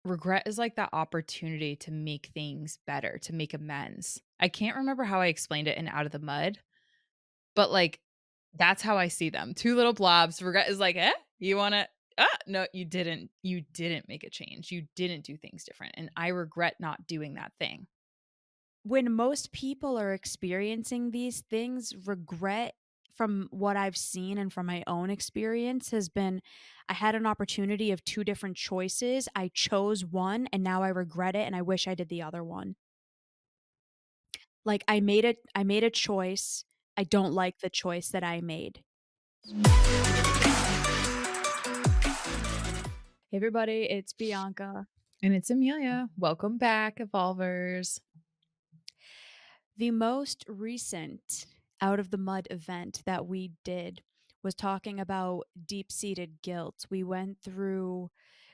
regret is like that opportunity to make things better, to make amends. I can't remember how I explained it in Out of the Mud, but, like, that's how I see them. 2 little blobs. Regret is like, "Eh, you wanna no, you didn't make a change. You didn't do things different, and I regret not doing that thing." When most people are experiencing these things, regret, from what I've seen and from my own experience, has been I had an opportunity of 2 different choices. I chose one and now I regret it and I wish I did the other one. Like I made a choice. I don't like the choice that I made. Hey everybody, it's Bianca. And it's Emilia. Welcome back, Evolvers. The most recent Out of the Mud event that we did was talking about deep seated guilt. We went through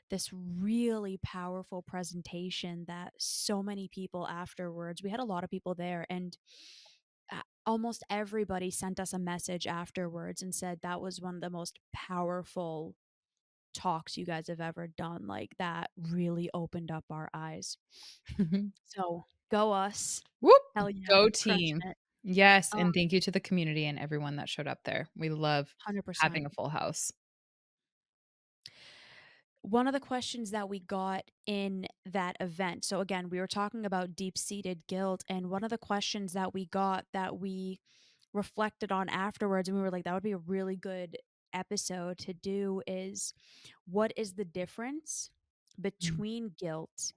this really powerful presentation that so many people afterwards, we had a lot of people there, and almost everybody sent us a message afterwards and said that was one of the most powerful talks you guys have ever done. Like that really opened up our eyes. So go us. Whoop! Hell yeah, Go crushing team. it. Yes, and thank you to the community and everyone that showed up there. We love having 100%. a full house. One of the questions that we got in that event, so again, we were talking about deep seated guilt, and one of the questions that we got that we reflected on afterwards, and we were like, that would be a really good episode to do is what is the difference Mm. between guilt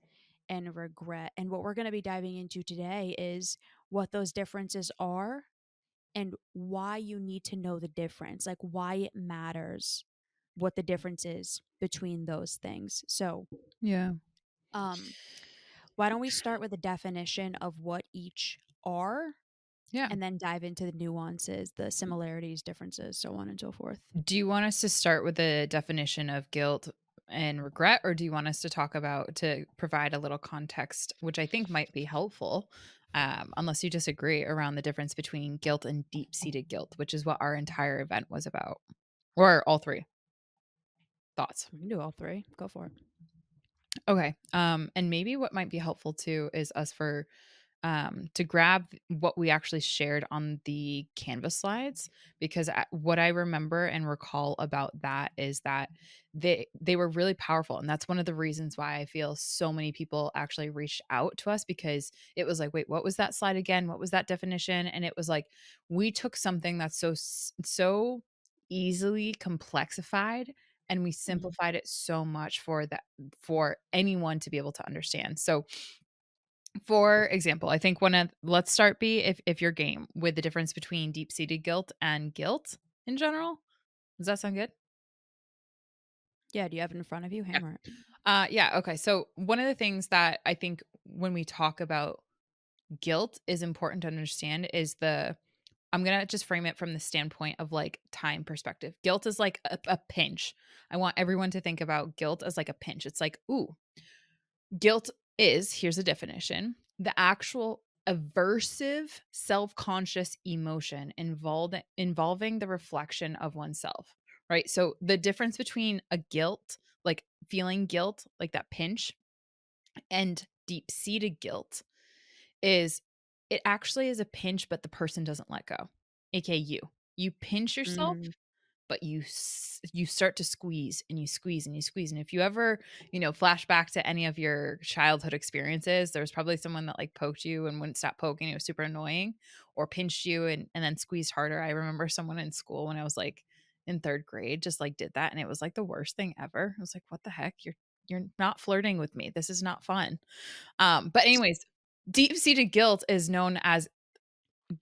and regret? And what we're going to be diving into today is what those differences are and why you need to know the difference, like why it matters, what the difference is between those things. So, Yeah. um, why don't we start with a definition of what each are Yeah. and then dive into the nuances, the similarities, differences, so on and so forth. Do you want us to start with the definition of guilt and regret, or do you want us to talk about to provide a little context, which I think might be helpful, unless you disagree, around the difference between guilt and deep seated guilt, which is what our entire event was about, or all three thoughts? We can do all three. Go for it. Okay. And maybe what might be helpful too is us for to grab what we actually shared on the Canvas slides, because what I remember and recall about that is that they were really powerful, and that's one of the reasons why I feel so many people actually reached out to us, because it was like, wait, what was that slide again? What was that definition? And it was like we took something that's so easily complexified and we Mhm. simplified it so much for anyone to be able to understand. So for example, I think one of let's start B if you're game with the difference between deep-seated guilt and guilt in general. Does that sound good? Yeah, do you have it in front of you? Yeah. Hammer it. Yeah, okay. So one of the things that I think when we talk about guilt is important to understand is I'm gonna just frame it from the standpoint of like time perspective. Guilt is like a pinch. I want everyone to think about guilt as like a pinch. It's like, ooh, guilt is, here's a definition, the actual aversive self-conscious emotion involving the reflection of oneself, right? So the difference between a guilt, like feeling guilt, like that pinch, and deep-seated guilt is it actually is a pinch, but the person doesn't let go, aka you. You pinch yourself, Mm. but you start to squeeze and you squeeze and you squeeze, and if you ever, flash back to any of your childhood experiences, there was probably someone that, like, poked you and wouldn't stop poking, it was super annoying, or pinched you and then squeezed harder. I remember someone in school when I was, like, in 3rd grade just, like, did that, and it was, like, the worst thing ever. I was like, "What the heck? You're not flirting with me. This is not fun." But anyways, deep-seated guilt is known as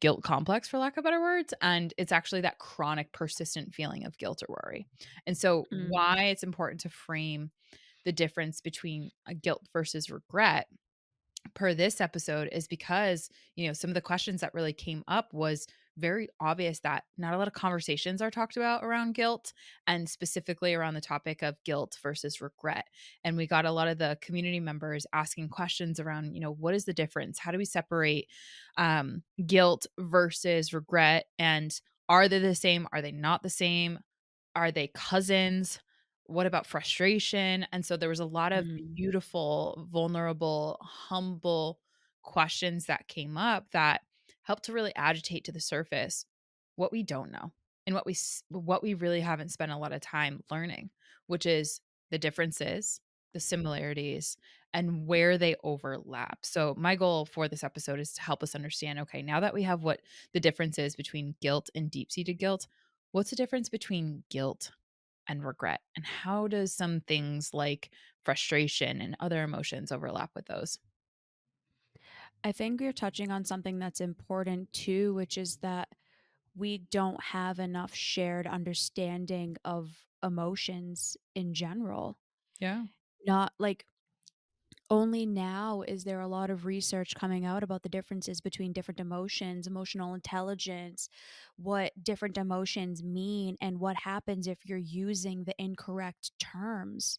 guilt complex, for lack of better words, and it's actually that chronic persistent feeling of guilt or worry. And so Mm. why it's important to frame the difference between a guilt versus regret per this episode is because, some of the questions that really came up was very obvious that not a lot of conversations are talked about around guilt, and specifically around the topic of guilt versus regret. And we got a lot of the community members asking questions around, what is the difference? How do we separate guilt versus regret? And are they the same? Are they not the same? Are they cousins? What about frustration? And so there was a lot of Mm. beautiful, vulnerable, humble questions that came up that helped to really agitate to the surface what we don't know and what we really haven't spent a lot of time learning, which is the differences, the similarities, and where they overlap. So my goal for this episode is to help us understand, okay, now that we have what the difference is between guilt and deep-seated guilt, what's the difference between guilt and regret? And how does some things like frustration and other emotions overlap with those? I think you're touching on something that's important too, which is that we don't have enough shared understanding of emotions in general. Yeah. Not like only now is there a lot of research coming out about the differences between different emotions, emotional intelligence, what different emotions mean, and what happens if you're using the incorrect terms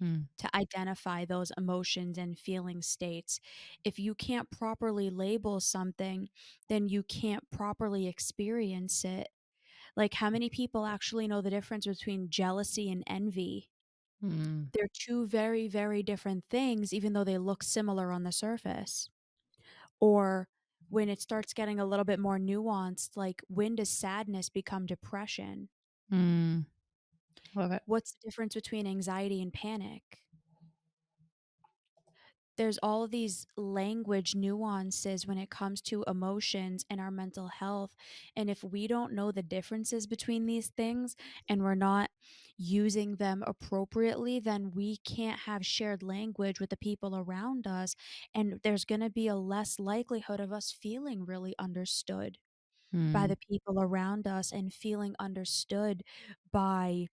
Mm, to identify those emotions and feeling states. If you can't properly label something, then you can't properly experience it. Like, how many people actually know the difference between jealousy and envy? mm, They're two very, very different things, even though they look similar on the surface. Or when it starts getting a little bit more nuanced, like when does sadness become depression? mm. Love it. What's the difference between anxiety and panic? There's all of these language nuances when it comes to emotions and our mental health. And if we don't know the differences between these things and we're not using them appropriately, then we can't have shared language with the people around us. And there's going to be a less likelihood of us feeling really understood by Mm, the people around us and by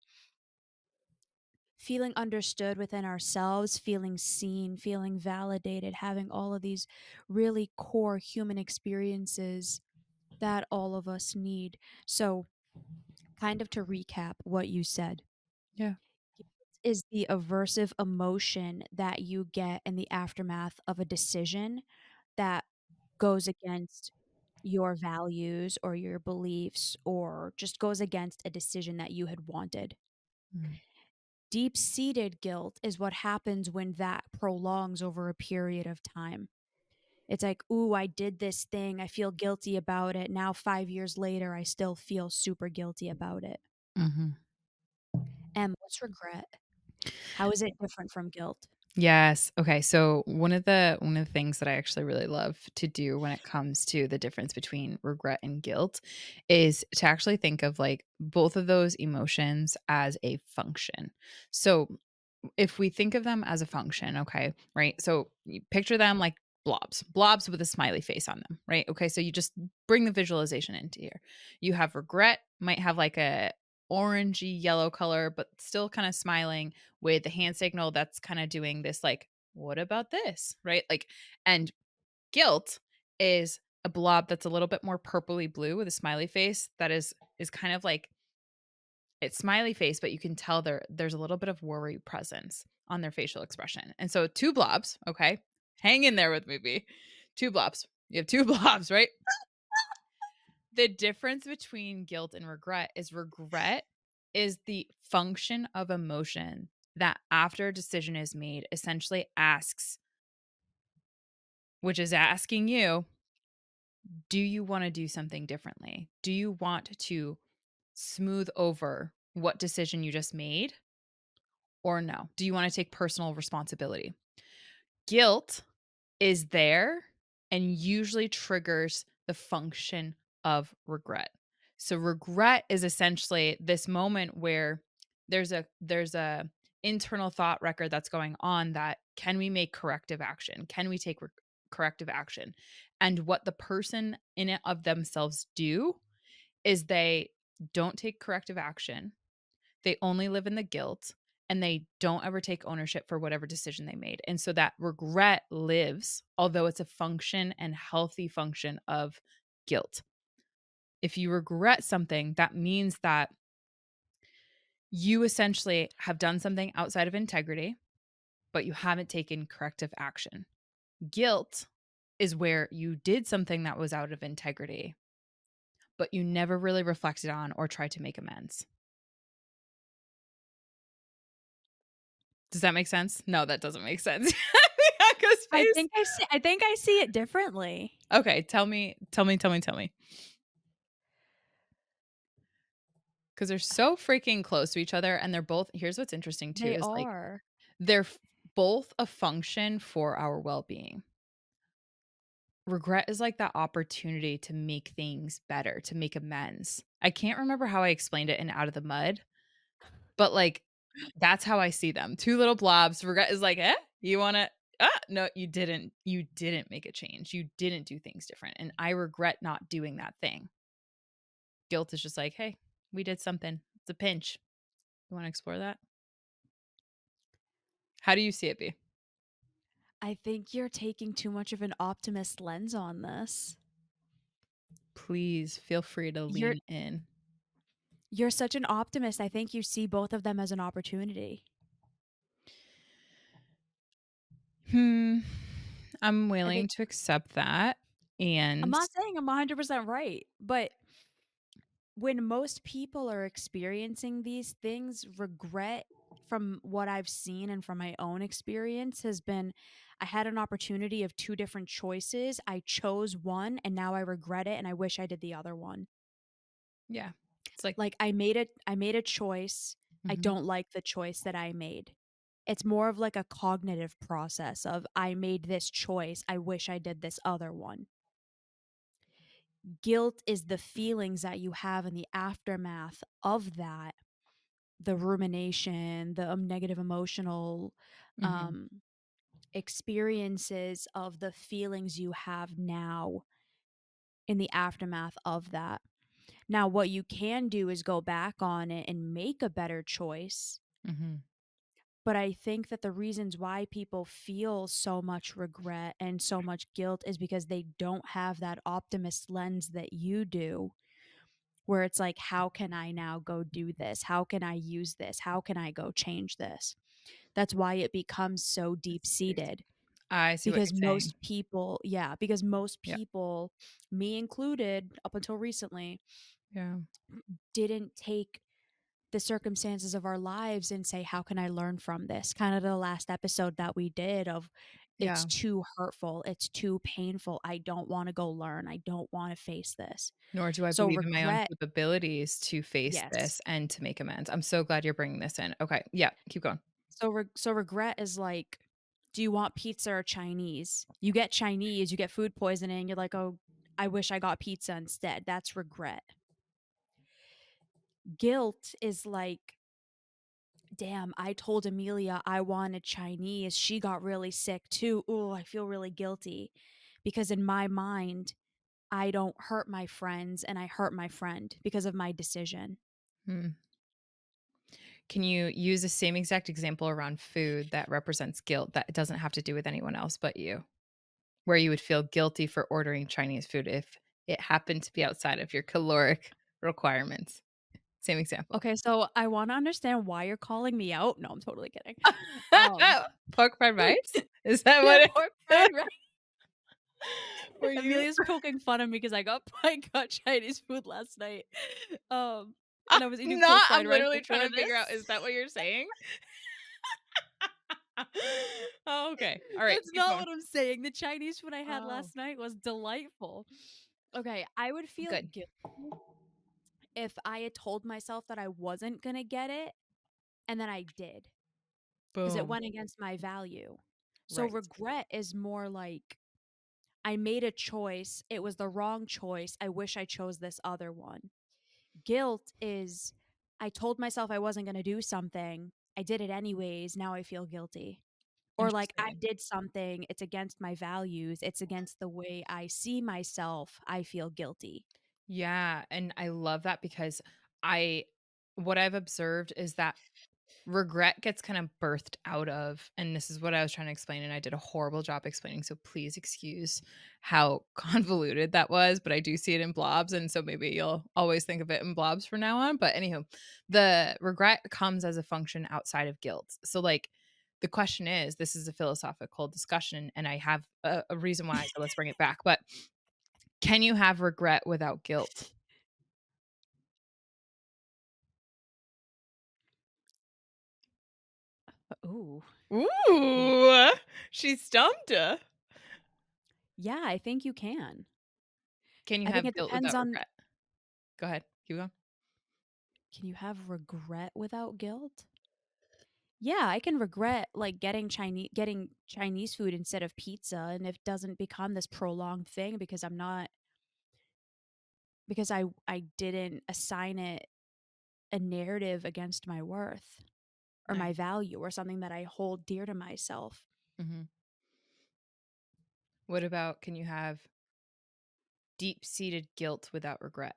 feeling understood within ourselves, feeling seen, feeling validated, having all of these really core human experiences that all of us need. So, kind of to recap what you said, yeah. guilt is the aversive emotion that you get in the aftermath of a decision that goes against your values or your beliefs or just goes against a decision that you had wanted. Mm, Deep seated guilt is what happens when that prolongs over a period of time. It's like, ooh, I did this thing. I feel guilty about it. Now, 5 years later, I still feel super guilty about it. mhm. And what's regret? How is it different from guilt? Yes. Okay. So one of the things that I actually really love to do when it comes to the difference between regret and guilt is to actually think of like both of those emotions as a function. So if we think of them as a function, okay, right? So you picture them like blobs with a smiley face on them, right? Okay, so you just bring the visualization into here. You have regret, might have like a orangey yellow color, but still kind of smiling with the hand signal that's kind of doing this, like, what about this, right? Like, and guilt is a blob that's a little bit more purpley blue with a smiley face that is kind of like it's smiley face, but you can tell there's a little bit of worry presence on their facial expression. And so 2 blobs, okay? Hang in there with me, B. 2 blobs. You have 2 blobs, right? The difference between guilt and regret is the function of emotion that after a decision is made essentially asks, which is asking you, do you wanna do something differently? Do you want to smooth over what decision you just made? Or no? Do you wanna take personal responsibility? Guilt is there and usually triggers the function of regret. So regret is essentially this moment where there's a internal thought record that's going on that can we make corrective action? Can we take corrective action? And what the person in it of themselves do is they don't take corrective action, they only live in the guilt and they don't ever take ownership for whatever decision they made. And so that regret lives, although it's a function and healthy function of guilt. If you regret something, that means that you essentially have done something outside of integrity, but you haven't taken corrective action. Guilt is where you did something that was out of integrity, but you never really reflected on or tried to make amends. Does that make sense? No, that doesn't make sense. Bianca's face. I think I see it differently. Okay, tell me. Because 'Cause they're so freaking close to each other, and they're both here's what's interesting too They is, like, are. they're both a function for our well-being. Regret is like that opportunity to make things better, to make amends. I can't remember how I explained it in Out of the Mud, but, like, that's how I see them. 2 little blobs. Regret is like, "Eh? You wanna no, you didn't make a change. You didn't do things different, and I regret not doing that thing." Guilt is just like, "Hey, we did something. It's a pinch. You wanna explore that?" How do you see it, B? I think you're taking too much of an optimist lens on this. Please feel free to You're lean in. you're such an optimist. I think you see both of them as an opportunity. Hmm. I'm I willing think to accept that, I'm and not saying I'm 100% right, but when most people are experiencing these things, regret from what I've seen and from my own experience has been I had an opportunity of two different choices. I chose one and now I regret it and I wish I did the other one. yeah. It's like Like I made a choice. I mhm, don't like the choice that I made. It's more of like a cognitive process of I made this choice. I wish I did this other one. Guilt is the feelings that you have in the aftermath of that, the rumination, the negative emotional mhm, um, experiences of the feelings you have now in the aftermath of that. Now, what you can do is go back on it and make a better choice. mhm. But I think that the reasons why people feel so much regret and so much guilt is because they don't have that optimist lens that you do, where it's like, how can I now go do this? How can I use this? How can I go change this? That's why it becomes so deep That's serious. seated I see what because you're saying. most people, yeah, because most Yeah, people, me included, up until recently, yeah, didn't take the circumstances of our lives and say, how can I learn from this? Kind of the last episode that we did of it's yeah. too hurtful, it's too painful. I don't want to go learn. I don't want to face this. Nor do I So believe in my own regret, capabilities to face yes. this and to make amends. I'm so glad you're bringing this in. Okay, yeah, keep going. So regret is like, do you want pizza or Chinese? You get Chinese, you get food poisoning, you're like, "Oh, I wish I got pizza instead." That's regret. Guilt is like, "Damn, I told Emilia I wanted Chinese. She got really sick too. Ooh, I feel really guilty." Because in my mind, I don't hurt my friends and I hurt my friend because of my decision. Hmm. Can you use the same exact example around food that represents guilt that doesn't have to do with anyone else but you? Where you would feel guilty for ordering Chinese food if it happened to be outside of your caloric requirements. Same example. Okay, so I wanna understand why you're calling me out. No, I'm totally kidding. Um, Pork fried rice? Is that yeah, what pork fried rice. were you Amelia's poking fun at me because I got Chinese food last night. And I was eating pork I'm fried rice literally trying before to figure out, is this. that what you're saying? Oh, okay. All right, That's keep not going. what I'm saying. The Chinese food I had Oh, last night was delightful. Okay, I would feel good. guilty if I had told myself that I wasn't gonna get it, and then I did, because it Boom. went against my value. So Right. regret is more like, I made a choice, it was the wrong choice, I wish I chose this other one. Guilt is, I told myself I wasn't gonna do something, I did it anyways, now I feel guilty. Or like, I Interesting. did something, it's against my values, it's against the way I see myself, I feel guilty. Yeah, and I love that because I what I've observed is that regret gets kind of birthed out of, and this is what I was trying to explain, and I did a horrible job explaining, so please excuse how convoluted that was, but I do see it in blobs, and so maybe you'll always think of it in blobs from now on. But anywho, the regret comes as a function outside of guilt. So, like, the question is, this is a philosophical discussion, and I have a reason why, so let's bring it back. But can you have regret without guilt? Ooh. Ooh, she stumped ya. Yeah, I think you can. Can you I think have it guilt depends without on, regret? Go ahead. Keep going. can you have regret without guilt? Yeah, I can regret like getting Chinese food instead of pizza, and it doesn't become this prolonged thing because I'm not because I didn't assign it a narrative against my worth or my Nice. value or something that I hold dear to myself. Mhm. What about can you have deep-seated guilt without regret?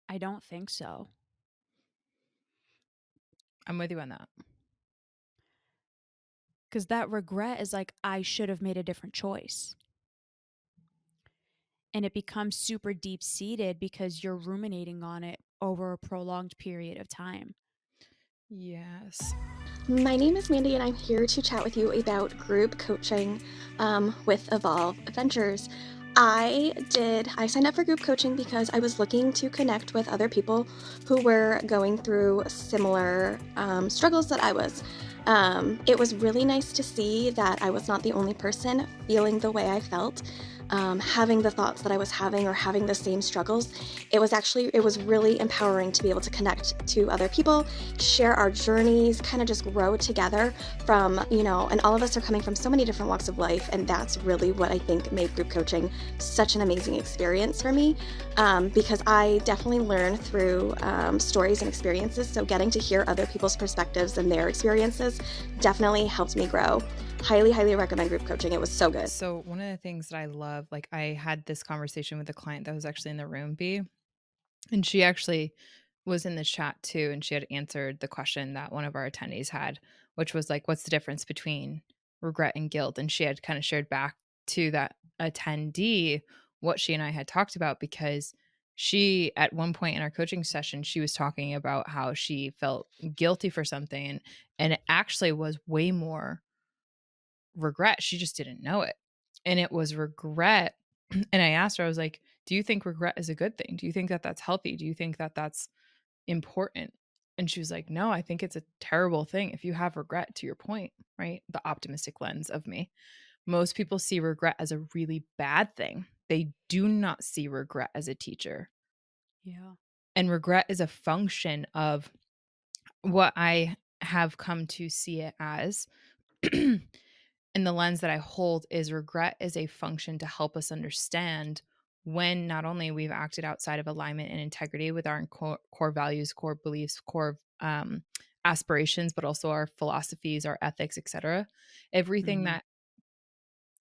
I don't think so. I'm with you on that. Because that regret is like, I should have made a different choice. And it becomes super deep seated because you're ruminating on it over a prolonged period of time. Yes. My name is Mandy, and I'm here to chat with you about group coaching with Evolve Adventures. I signed up for group coaching because I was looking to connect with other people who were going through similar struggles that I was. It was really nice to see that I was not the only person feeling the way I felt, having the thoughts that I was having or having the same struggles. It was really empowering to be able to connect to other people, share our journeys, kind of just grow together and all of us are coming from so many different walks of life. And that's really what I think made group coaching such an amazing experience for me, because I definitely learn through stories and experiences. So getting to hear other people's perspectives and their experiences definitely helped me grow. Highly, highly recommend group coaching. It was so good. So one of the things that I love, like I had this conversation with a client that was actually in the room, B, and she actually was in the chat too, and she had answered the question that one of our attendees had, which was like, what's the difference between regret and guilt? And she had kind of shared back to that attendee what she and I had talked about because she, at one point in our coaching session, she was talking about how she felt guilty for something, and it actually was way more regret. She just didn't know it. And it was regret. And I asked her, I was like, do you think regret is a good thing? Do you think that that's healthy? Do you think that that's important? And she was like, no, I think it's a terrible thing if you have regret, to your point, right? The optimistic lens of me. Most people see regret as a really bad thing. They do not see regret as a teacher. Yeah. And regret is a function of what I have come to see it as. And the lens that I hold is regret is a function to help us understand when not only we've acted outside of alignment and integrity with our core values, core beliefs, core aspirations, but also our philosophies, our ethics, etc. Everything Hmm. that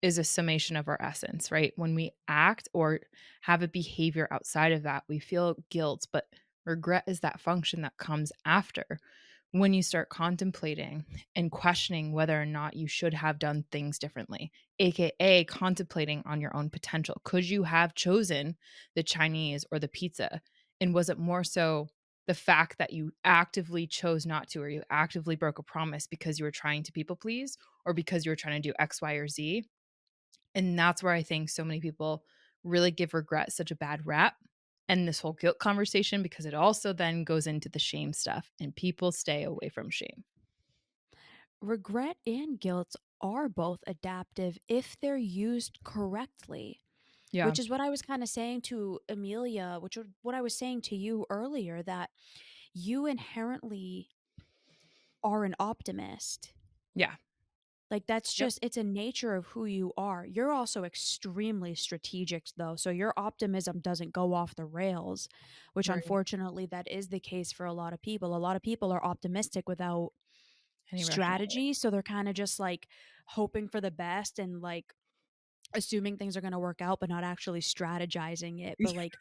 is a summation of our essence, right? When we act or have a behavior outside of that, we feel guilt, but regret is that function that comes after when you start contemplating and questioning whether or not you should have done things differently, aka contemplating on your own potential. Could you have chosen the Chinese or the pizza? And was it more so the fact that you actively chose not to, or you actively broke a promise because you were trying to people please, or because you were trying to do X, Y, or Z? And that's where I think so many people really give regret such a bad rap and this whole guilt conversation because it also then goes into the shame stuff and people stay away from shame. Regret and guilt are both adaptive if they're used correctly, Yeah. which is what I was kind of saying to Emilia, which was what I was saying to you earlier, that you inherently are an optimist. Yeah. Like that's Yep. just it's a nature of who you are. You're also extremely strategic though. So your optimism doesn't go off the rails, which Right. unfortunately that is the case for a lot of people. A lot of people are optimistic without Any rational way. strategy, so they're kind of just like hoping for the best and like assuming things are going to work out but not actually strategizing it. But like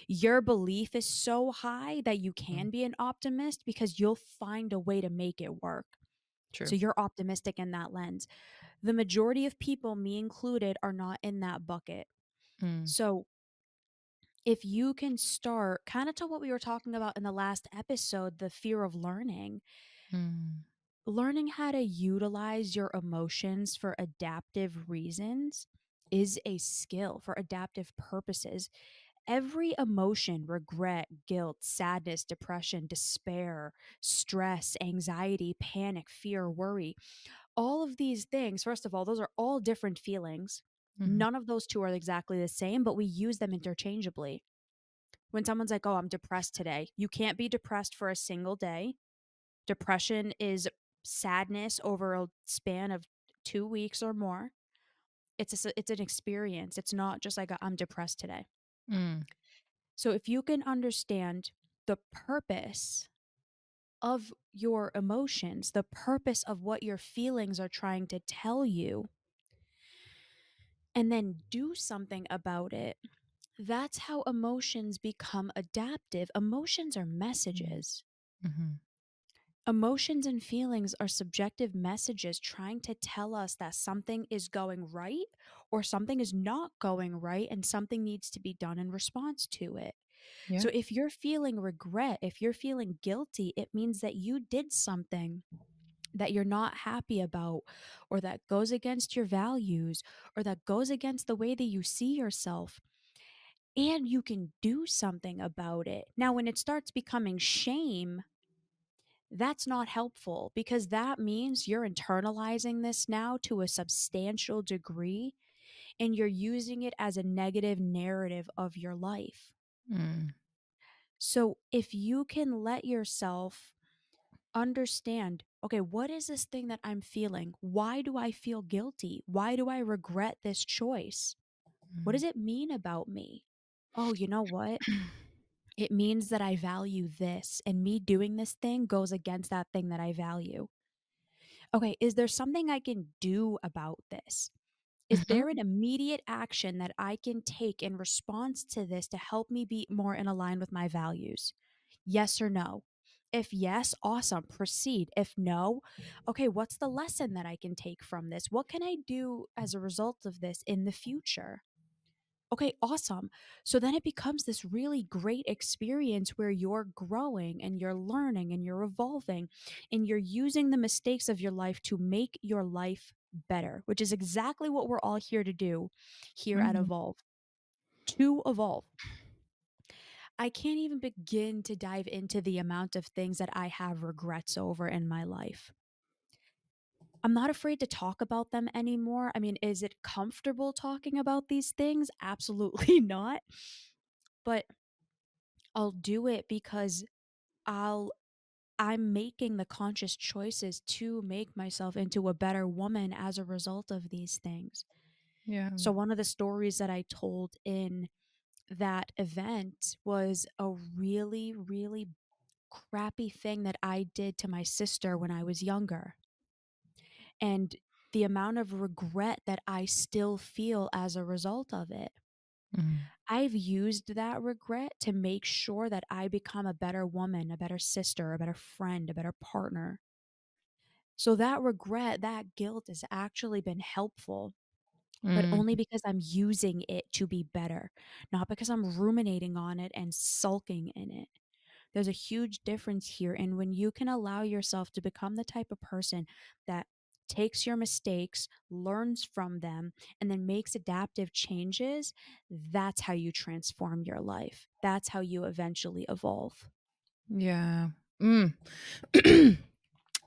your belief is so high that you Mm, can be an optimist because you'll find a way to make it work. true. So you're optimistic in that lens. The majority of people, me included, are not in that bucket. Mm, So if you can start kind of to what we were talking about in the last episode, the fear of mm, learning how to utilize your emotions for adaptive reasons is a skill for adaptive purposes. Every emotion, regret, guilt, sadness, depression, despair, stress, anxiety, panic, fear, worry, all of these things, first of all, those are all different feelings. Mhm. None of those two are exactly the same, but we use them interchangeably. When someone's like, "Oh, I'm depressed today," you can't be depressed for a single day. Depression is sadness over a span of 2 weeks or more. It's an experience. It's not just like I'm depressed today. Mm. So if you can understand the purpose of your emotions, the purpose of what your feelings are trying to tell you, and then do something about it, that's how emotions become adaptive. Emotions are Mm. messages. Mhm. Emotions and feelings are subjective messages trying to tell us that something is going right or something is not going right and something needs to be done in response to it. Yeah. So if you're feeling regret, if you're feeling guilty, it means that you did something that you're not happy about, or that goes against your values, or that goes against the way that you see yourself. And you can do something about it. Now, when it starts becoming shame, that's not helpful because that means you're internalizing this now to a substantial degree and you're using it as a negative narrative of your life. Mm. So if you can let yourself understand, okay, what is this thing that I'm feeling? Why do I feel guilty? Why do I regret this choice? What Mm. does it mean about me? Oh, you know what? It means that I value this, and me doing this thing goes against that thing that I value. Okay, is there something I can do about this? Is there Mhm. an immediate action that I can take in response to this to help me be more in line with my values? Yes or no? If yes, awesome, proceed. If no, okay, what's the lesson that I can take from this? What can I do as a result of this in the future? Okay, awesome. So then it becomes this really great experience where you're growing and you're learning and you're evolving and you're using the mistakes of your life to make your life better, which is exactly what we're all here to do here at Mhm. Evolve. To evolve. I can't even begin to dive into the amount of things that I have regrets over in my life. I'm not afraid to talk about them anymore. I mean, is it comfortable talking about these things? Absolutely not. But I'll do it because I'll I'm making the conscious choices to make myself into a better woman as a result of these things. Yeah. So one of the stories that I told in that event was a really, really crappy thing that I did to my sister when I was younger. And the amount of regret that I still feel as a result of it. Mhm. I've used that regret to make sure that I become a better woman, a better sister, a better friend, a better partner. So that regret, that guilt has actually been helpful, but Mm. only because I'm using it to be better, not because I'm ruminating on it and sulking in it. There's a huge difference here. And when you can allow yourself to become the type of person that takes your mistakes, learns from them, and then makes adaptive changes, that's how you transform your life. That's how you eventually evolve. Yeah. Mm.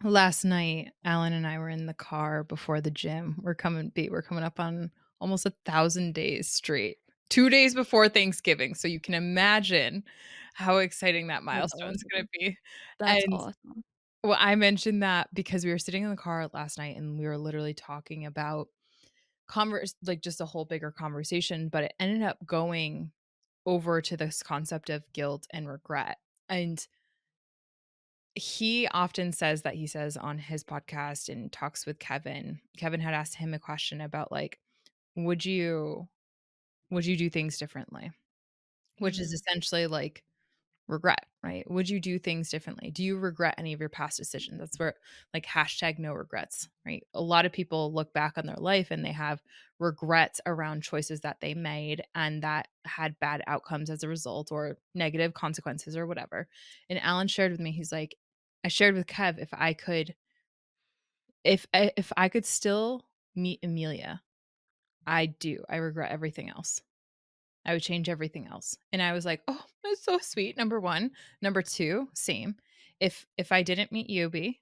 Last night, Alan and I were in the car before the gym. We're coming up on almost 1,000 days straight. 2 days before Thanksgiving, so you can imagine how exciting that That's milestone's gonna awesome. be. That's And, awesome. well, I mentioned that because we were sitting in the car last night and we were literally talking about like, just a whole bigger conversation, but it ended up going over to this concept of guilt and regret. And he often says that he says on his podcast and talks with Kevin had asked him a question about, like, would you would you do things differently? Which is Mhm. essentially like regret, right? Would you do things differently? Do you regret any of your past decisions? That's where, like, hashtag no regrets, right? A lot of people look back on their life and they have regrets around choices that they made and that had bad outcomes as a result or negative consequences or whatever. And Alan shared with me, he's like, I shared with Kev, if I could still meet Emilia, I do. I regret everything else. I would change everything else. And I was like, "Oh, that's so sweet." Number 1. Number 2, same. If I didn't meet Yubi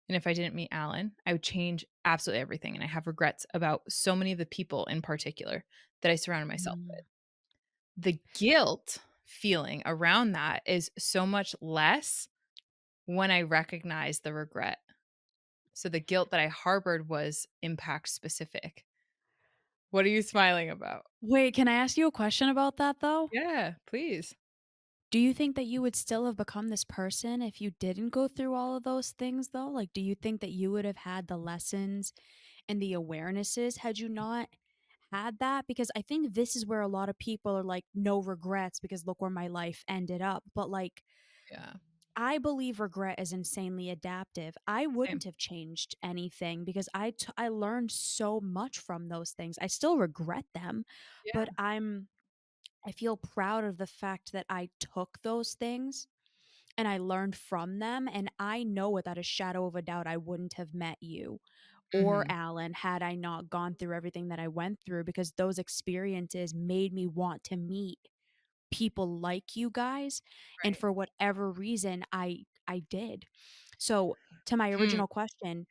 and if I didn't meet Alan, I would change absolutely everything. And I have regrets about so many of the people in particular that I surrounded myself with. Mm. The guilt feeling around that is so much less when I recognize the regret. So the guilt that I harbored was impact specific. What are you smiling about? Wait, can I ask you a question about that though? Yeah, please. Do you think that you would still have become this person if you didn't go through all of those things though? Like, do you think that you would have had the lessons and the awarenesses had you not had that? Because I think this is where a lot of people are like, no regrets because look where my life ended up. But like, Yeah, I believe regret is insanely adaptive. I same. wouldn't have changed anything because I learned so much from those things. I still regret them, but Yeah. I feel proud of the fact that I took those things and I learned from them. And I know without a shadow of a doubt, I wouldn't have met you or Mhm. Alan had I not gone through everything that I went through because those experiences made me want to meet people like you guys. And Right. for whatever reason, I did. So to my Mm, original question,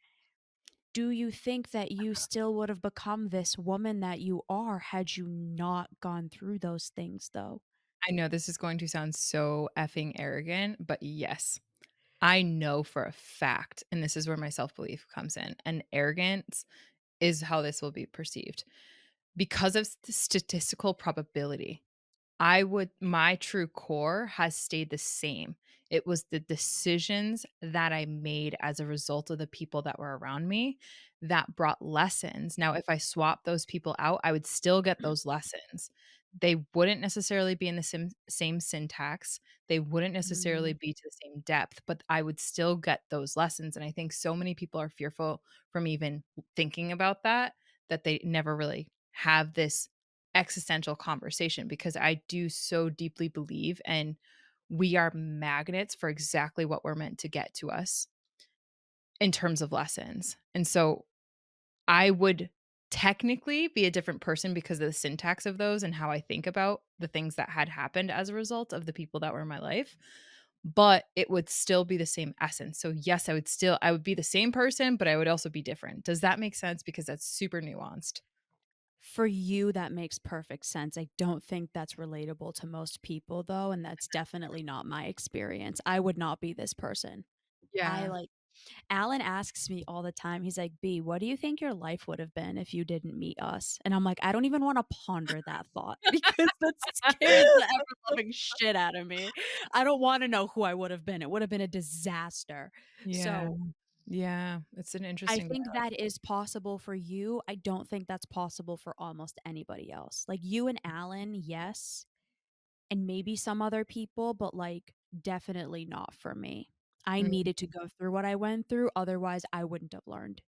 do you think that you still would have become this woman that you are had you not gone through those things though? I know this is going to sound so effing arrogant, but yes. I know for a fact, and this is where my self-belief comes in, and arrogance is how this will be perceived. Because of statistical probability, I would my true core has stayed the same. It was the decisions that I made as a result of the people that were around me that brought lessons. Now, if I swap those people out, I would still get those lessons. They wouldn't necessarily be in the same syntax. They wouldn't necessarily Mm. be to the same depth, but I would still get those lessons. And I think so many people are fearful from even thinking about that they never really have this existential conversation because I do so deeply believe and we are magnets for exactly what we're meant to get to us in terms of lessons. And so I would technically be a different person because of the syntax of those and how I think about the things that had happened as a result of the people that were in my life, but it would still be the same essence. So yes, I would be the same person, but I would also be different. Does that make sense? Because that's super nuanced. For you, that makes perfect sense. I don't think that's relatable to most people though, and that's definitely not my experience. I would not be this person. I Yeah. like Alan asks me all the time. He's like, "B, what do you think your life would have been if you didn't meet us?" And I'm like, "I don't even want to ponder that thought because that scares the ever loving shit out of me. I don't want to know who I would have been. It would have been a disaster." Yeah. So, Yeah, it's an I interesting think that is possible for you. I don't think that's possible for almost anybody else. Like you and Alan, yes, and maybe some other people, but like definitely not for me. I mm, needed to go through what I went through, otherwise I wouldn't have learned.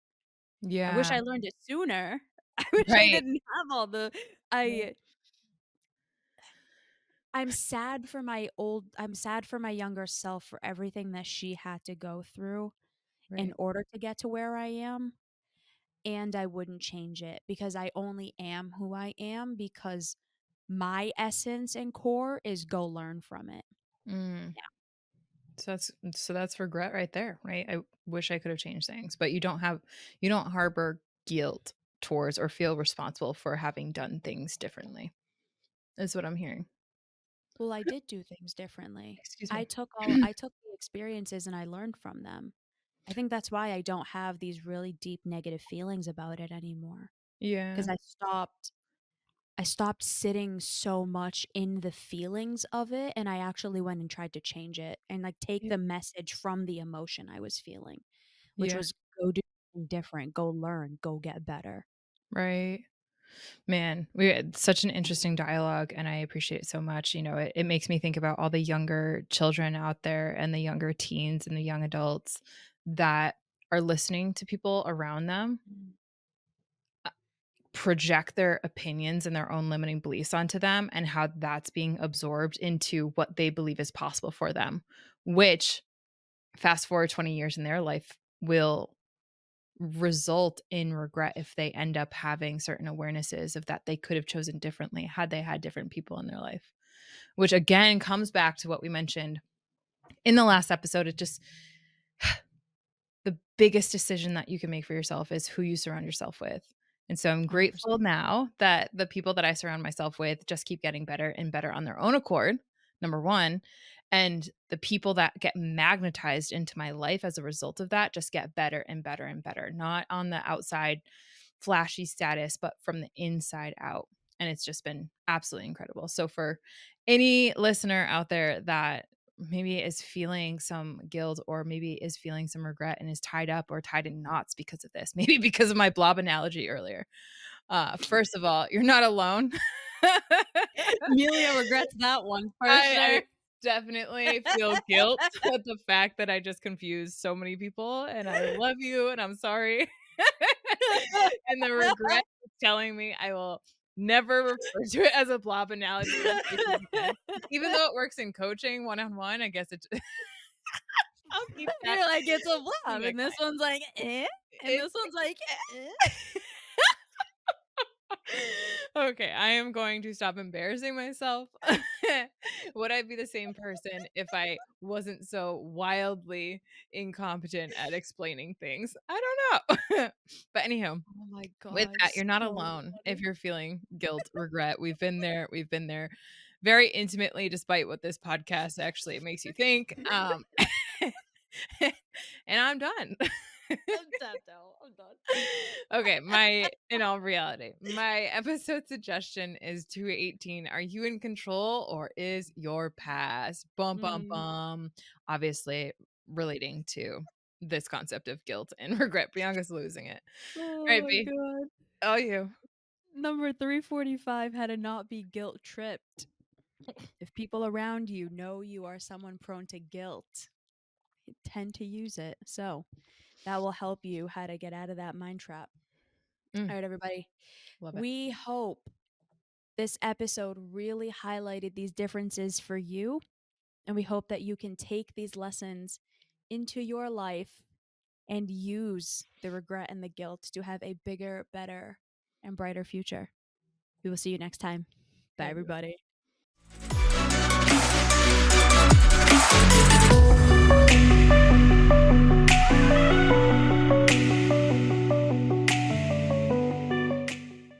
I wish yeah, I learned it sooner. I wish I right. didn't have all the Right, I I'm sad for my younger self for everything that she had to go through in right. order to get to where I am. And I wouldn't change it because I only am who I am because my essence and core is go learn from it. Mm, Yeah. so that's regret right there, right? I wish I could have changed things, but you don't harbor guilt towards or feel responsible for having done things differently, is what I'm hearing. Well, I did do things differently. Excuse me. I took the experiences and I learned from them. I think that's why I don't have these really deep negative feelings about it anymore Yeah, because I stopped sitting so much in the feelings of it and I actually went and tried to change it and like take yeah, the message from the emotion I was feeling, which yeah, was go do something different, go learn, go get better. right. Man, we had such an interesting dialogue, and I appreciate it so much. It makes me think about all the younger children out there and the younger teens and the young adults that are listening to people around them Mm. project their opinions and their own limiting beliefs onto them, and how that's being absorbed into what they believe is possible for them, which fast forward 20 years in their life will result in regret if they end up having certain awarenesses of that they could have chosen differently had they had different people in their life. Which again comes back to what we mentioned in the last episode. It just the biggest decision that you can make for yourself is who you surround yourself with. And so I'm grateful 100%. now that the people that I surround myself with just keep getting better and better on their own accord, number 1. And the people that get magnetized into my life as a result of that just get better and better and better, not on the outside flashy status, but from the inside out. And it's just been absolutely incredible. So for any listener out there that maybe is feeling some guilt or maybe is feeling some regret and is tied up or tied in knots because of this, maybe because of my blob analogy earlier. First of all, you're not alone. Emilia regrets that one for I sure. definitely feel guilt at the fact that I just confused so many people, and I love you, and I'm sorry. And the regret is telling me I will never refer to it as a blob analogy in places again. Even though it works in coaching one-on-one, I guess it I'll keep that You're like, it's a to blob, my and this one's like, eh, and It this one's like, eh. Okay, I am going to stop embarrassing myself. Would I be the same person if I wasn't so wildly incompetent at explaining things? I don't know. But anyhow, Oh my with god, that, you're not so alone if funny. you're feeling guilt, regret. We've been there. We've been there very intimately, despite what this podcast actually makes you think. And I'm done. I'm tapped out. I'm done. Okay, in all reality, my episode suggestion is 218. Are you in control or is your past? Bum bum Mm. bum. Obviously relating to this concept of guilt and regret. Bianca's losing it. All Oh right, my B. god. Oh, you. Number 345, how to not be guilt tripped. If people around you know you are someone prone to guilt, they tend to use it. So that will help you how to get out of that mind trap. Mm, All right, everybody. love it. We hope this episode really highlighted these differences for you. And we hope that you can take these lessons into your life and use the regret and the guilt to have a bigger, better, and brighter future. We will see you next time. Bye, Okay, everybody.